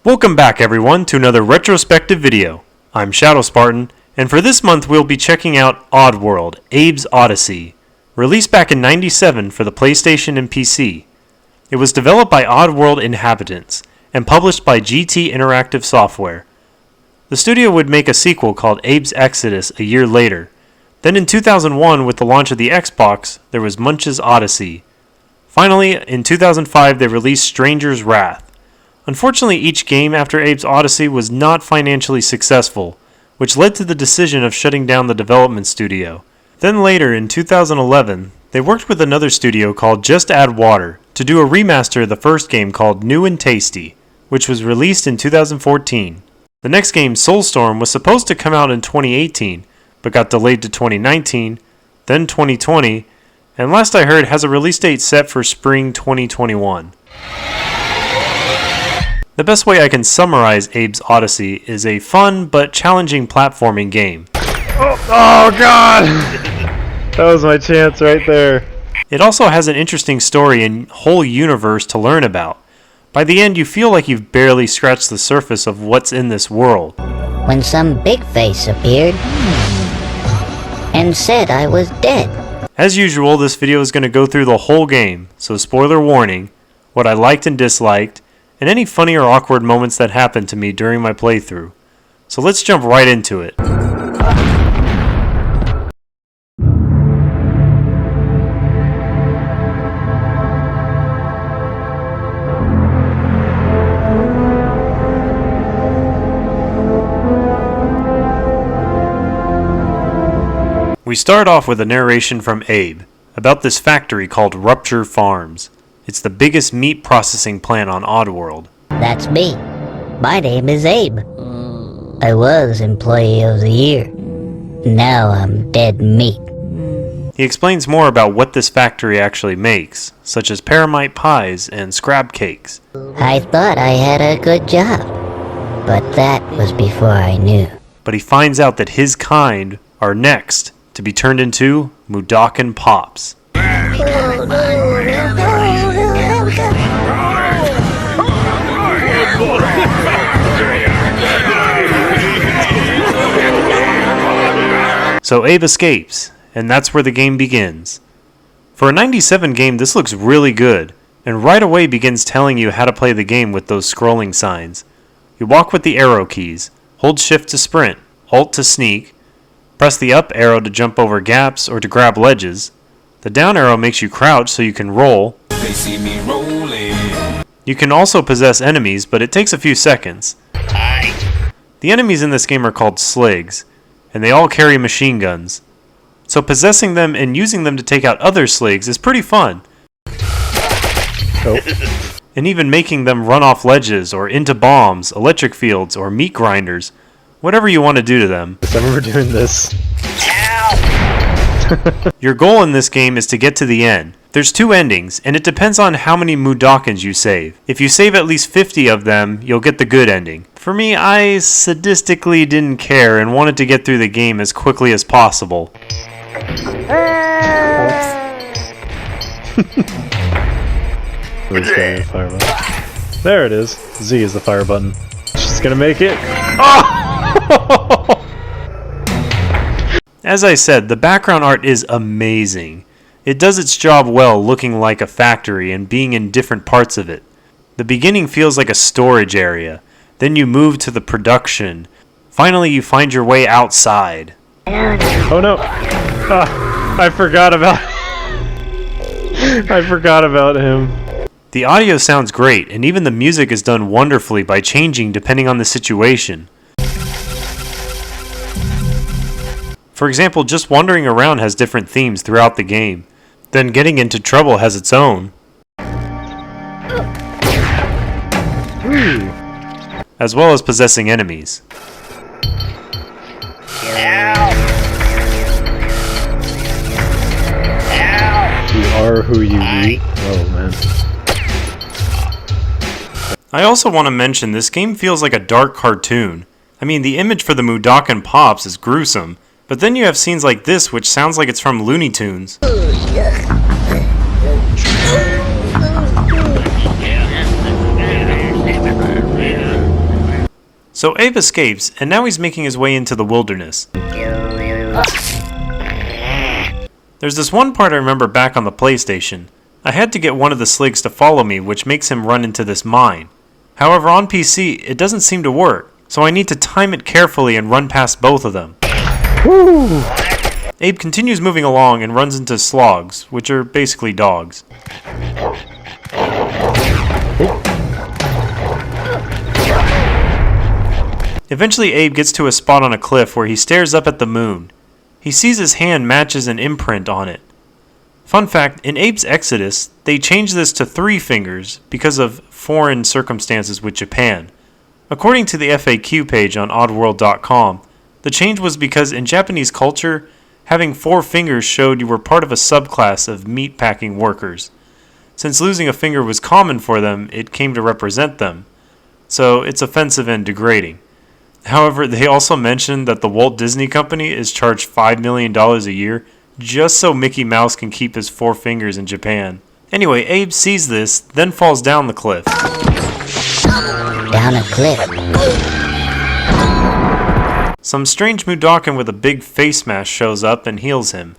Welcome back everyone to another retrospective video. I'm Shadospartan, and for this month we'll be checking out Oddworld Abe's Oddysee, released back in '97 for the PlayStation and PC. It was developed by Oddworld inhabitants and published by GT Interactive Software. The studio would make a sequel called Abe's Exodus a year later. Then in 2001, with the launch of the Xbox, there was Munch's Oddysee. Finally, in 2005 they released Stranger's Wrath. Unfortunately, each game after Abe's Oddysee was not financially successful, which led to the decision of shutting down the development studio. Then later, in 2011, they worked with another studio called Just Add Water to do a remaster of the first game called New and Tasty, which was released in 2014. The next game, Soulstorm, was supposed to come out in 2018, but got delayed to 2019, then 2020, and last I heard has a release date set for spring 2021. The best way I can summarize Abe's Oddysee is a fun but challenging platforming game. Oh God! That was my chance right there. It also has an interesting story and whole universe to learn about. By the end, you feel like you've barely scratched the surface of what's in this world. When some big face appeared and said I was dead. As usual, this video is going to go through the whole game, so spoiler warning, what I liked and disliked, and any funny or awkward moments that happened to me during my playthrough. So let's jump right into it. We start off with a narration from Abe about this factory called Rupture Farms. It's the biggest meat processing plant on Oddworld. That's me. My name is Abe. I was Employee of the Year. Now I'm dead meat. He explains more about what this factory actually makes, such as paramite pies and scrab cakes. I thought I had a good job, but that was before I knew. But he finds out that his kind are next to be turned into Mudokon Pops. So Abe escapes, and that's where the game begins. For a '97 game, this looks really good, and right away begins telling you how to play the game with those scrolling signs. You walk with the arrow keys, hold shift to sprint, alt to sneak, press the up arrow to jump over gaps or to grab ledges. The down arrow makes you crouch so you can roll. They see me rolling. You can also possess enemies, but it takes a few seconds. The enemies in this game are called Sligs, and they all carry machine guns. So possessing them and using them to take out other Sligs is pretty fun. And even making them run off ledges or into bombs, electric fields, or meat grinders. Whatever you want to do to them. I remember doing this. Your goal in this game is to get to the end. There's two endings, and it depends on how many Mudokons you save. If you save at least 50 of them, you'll get the good ending. For me, I sadistically didn't care and wanted to get through the game as quickly as possible. There it is. Z is the fire button. She's gonna make it. Oh! As I said, the background art is amazing. It does its job well looking like a factory and being in different parts of it. The beginning feels like a storage area. Then you move to the production. Finally, you find your way outside. Oh no! I forgot about I forgot about him. The audio sounds great, and even the music is done wonderfully by changing depending on the situation. For example, just wandering around has different themes throughout the game. Then getting into trouble has its own. As well as possessing enemies. You are who you eat. Oh man. I also want to mention this game feels like a dark cartoon. I mean, the image for the Mudokon Pops is gruesome, but then you have scenes like this which sounds like it's from Looney Tunes. So Abe escapes, and now he's making his way into the wilderness. There's this one part I remember back on the PlayStation. I had to get one of the Sligs to follow me, which makes him run into this mine. However, on PC, it doesn't seem to work, so I need to time it carefully and run past both of them. Woo! Abe continues moving along and runs into slogs, which are basically dogs. Eventually Abe gets to a spot on a cliff where he stares up at the moon. He sees his hand matches an imprint on it. Fun fact, in Abe's Exodus, they changed this to 3 fingers because of foreign circumstances with Japan. According to the FAQ page on Oddworld.com, the change was because in Japanese culture, having 4 fingers showed you were part of a subclass of meatpacking workers. Since losing a finger was common for them, it came to represent them. So it's offensive and degrading. However, they also mentioned that the Walt Disney Company is charged $5 million a year just so Mickey Mouse can keep his 4 fingers in Japan. Anyway, Abe sees this, then falls down the cliff. Down a cliff. Some strange Mudokon with a big face mask shows up and heals him.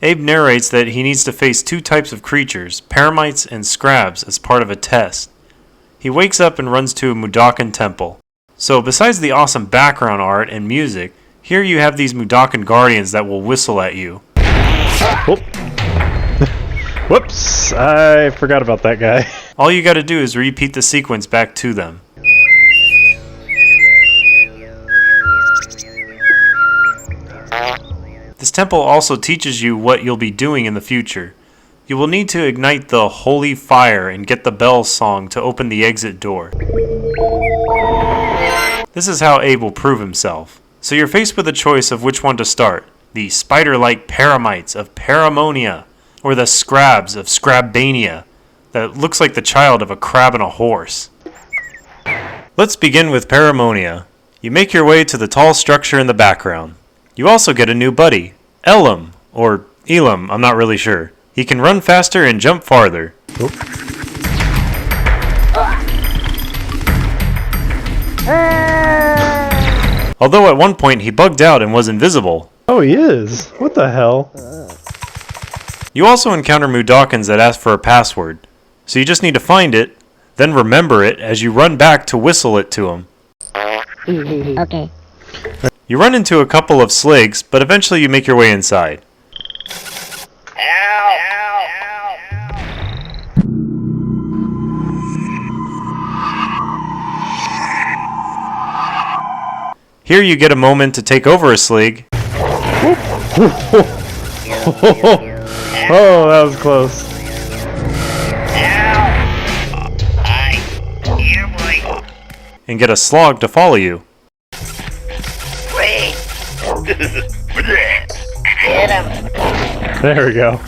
Abe narrates that he needs to face 2 types of creatures, Paramites and Scrabs, as part of a test. He wakes up and runs to a Mudokon Temple. So besides the awesome background art and music, here you have these Mudokon guardians that will whistle at you. Oh. Whoops, I forgot about that guy. All you gotta do is repeat the sequence back to them. This temple also teaches you what you'll be doing in the future. You will need to ignite the holy fire and get the bell song to open the exit door. This is how Abe will prove himself. So you're faced with a choice of which one to start. The spider-like Paramites of Paramonia, or the Scrabs of Scrabania, that looks like the child of a crab and a horse. Let's begin with Paramonia. You make your way to the tall structure in the background. You also get a new buddy, Elam, or Elam, I'm not really sure. He can run faster and jump farther. Although at one point he bugged out and was invisible. Oh, he is? What the hell? You also encounter Mudokons that ask for a password, so you just need to find it, then remember it as you run back to whistle it to them. Okay. You run into a couple of Sligs, but eventually you make your way inside. Here you get a moment to take over a Slig. Oh, that was close. And get a Slog to follow you. There we go.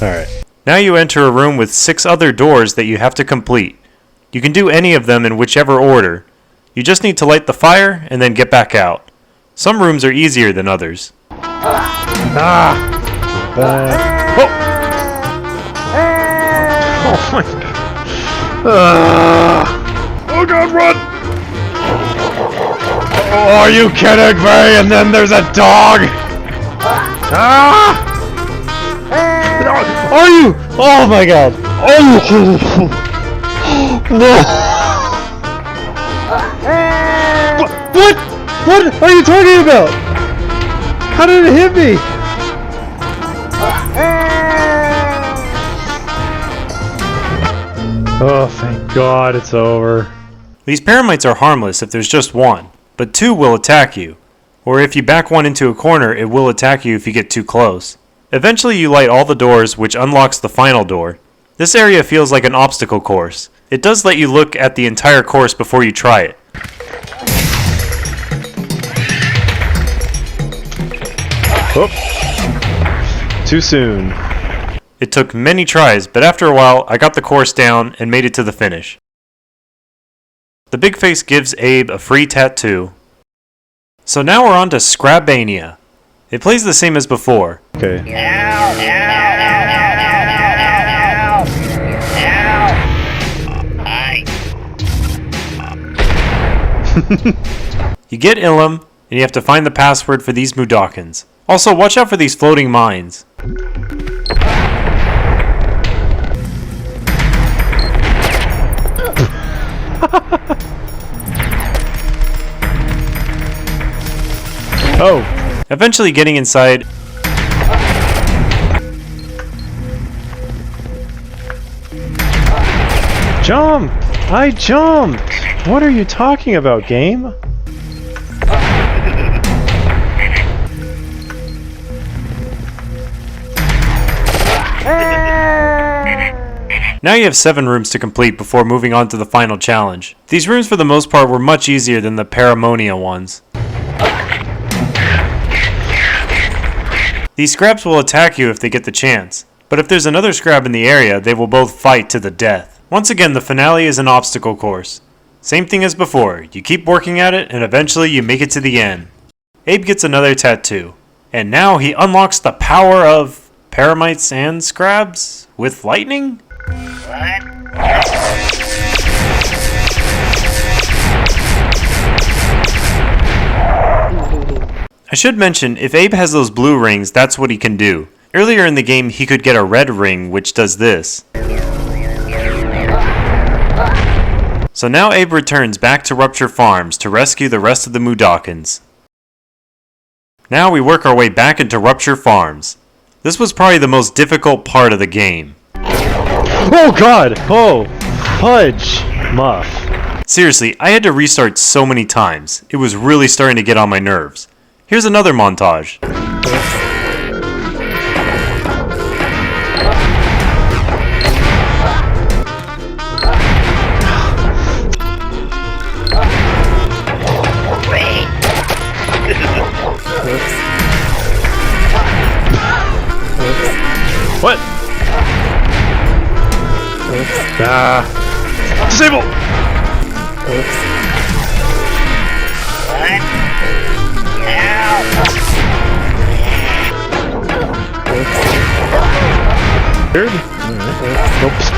Alright. Now you enter a room with 6 other doors that you have to complete. You can do any of them in whichever order. You just need to light the fire and then get back out. Some rooms are easier than others. Ah! Oh! Oh my god. Oh god, run! Oh, are you kidding me? And then there's a dog! Ah! Are you? Oh my god! Oh! No! What? What are you talking about? How did it hit me? Oh, thank God it's over. These Paramites are harmless if there's just one, but 2 will attack you. Or if you back one into a corner, it will attack you if you get too close. Eventually you light all the doors, which unlocks the final door. This area feels like an obstacle course. It does let you look at the entire course before you try it. Oh. Too soon. It took many tries, but after a while, I got the course down and made it to the finish. The big face gives Abe a free tattoo. So now we're on to Scrabania. It plays the same as before. Okay. You get Ilum, and you have to find the password for these Mudokons. Also, watch out for these floating mines. Oh! Eventually getting inside. Jump! I jumped! What are you talking about, game? Now you have 7 rooms to complete before moving on to the final challenge. These rooms for the most part were much easier than the Paramonia ones. These scraps will attack you if they get the chance, but if there's another scrap in the area, they will both fight to the death. Once again, the finale is an obstacle course. Same thing as before, you keep working at it and eventually you make it to the end. Abe gets another tattoo, and now he unlocks the power of Paramites and Scrabs with lightning? I should mention, if Abe has those blue rings, that's what he can do. Earlier in the game, he could get a red ring, which does this. So now Abe returns back to Rupture Farms to rescue the rest of the Mudokons. Now we work our way back into Rupture Farms. This was probably the most difficult part of the game. Oh god! Oh! Fudge! Muff. Seriously, I had to restart so many times. It was really starting to get on my nerves. Here's another montage. What? Disable! Weird? Oops.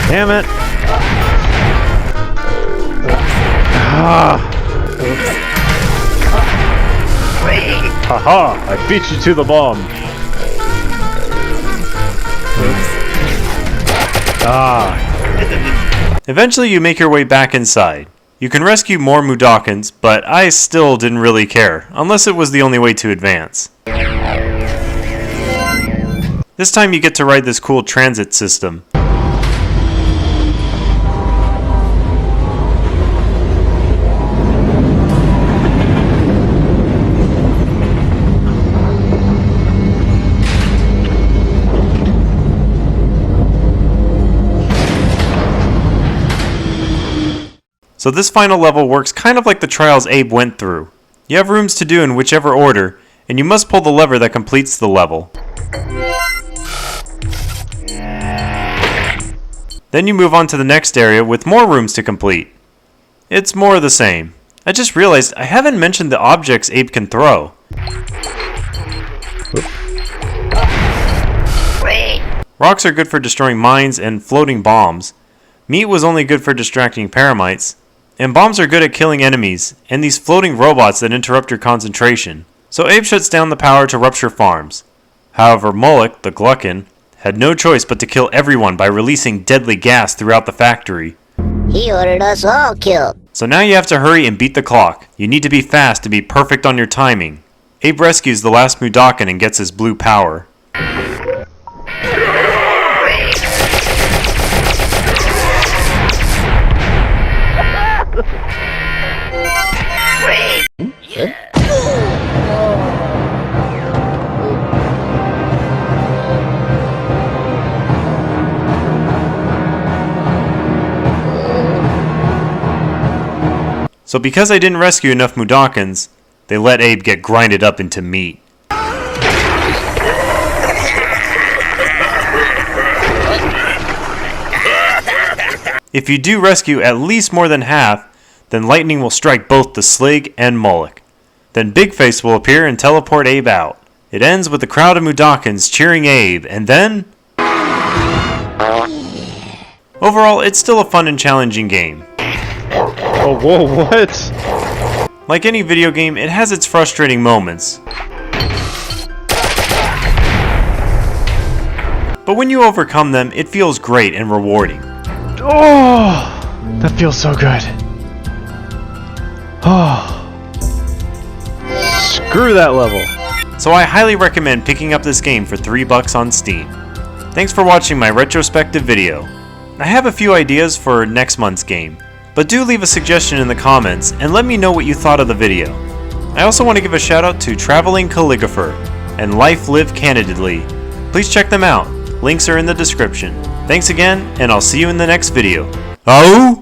Damn it! Haha! I beat you to the bomb! Eventually you make your way back inside. You can rescue more Mudokons, but I still didn't really care, unless it was the only way to advance. This time you get to ride this cool transit system. So this final level works kind of like the trials Abe went through. You have rooms to do in whichever order, and you must pull the lever that completes the level. Then you move on to the next area with more rooms to complete. It's more of the same. I just realized I haven't mentioned the objects Abe can throw. Rocks are good for destroying mines and floating bombs. Meat was only good for distracting Paramites. And bombs are good at killing enemies, and these floating robots that interrupt your concentration. So Abe shuts down the power to Rupture Farms. However, Moloch, the Gluckin, had no choice but to kill everyone by releasing deadly gas throughout the factory. He ordered us all killed. So now you have to hurry and beat the clock. You need to be fast to be perfect on your timing. Abe rescues the last Mudokon and gets his blue power. So because I didn't rescue enough Mudokons, they let Abe get grinded up into meat. If you do rescue at least more than half, then lightning will strike both the Slig and Moloch. Then Big Face will appear and teleport Abe out. It ends with a crowd of Mudokons cheering Abe, and then... Overall, it's still a fun and challenging game. Oh, whoa, what? Like any video game, it has its frustrating moments. But when you overcome them, it feels great and rewarding. Oh, that feels so good. Oh. Screw that level. So I highly recommend picking up this game for $3 on Steam. Thanks for watching my retrospective video. I have a few ideas for next month's game, but do leave a suggestion in the comments and let me know what you thought of the video. I also want to give a shout out to Traveling Calligrapher and Life Live Candidly. Please check them out. Links are in the description. Thanks again, and I'll see you in the next video. Oh!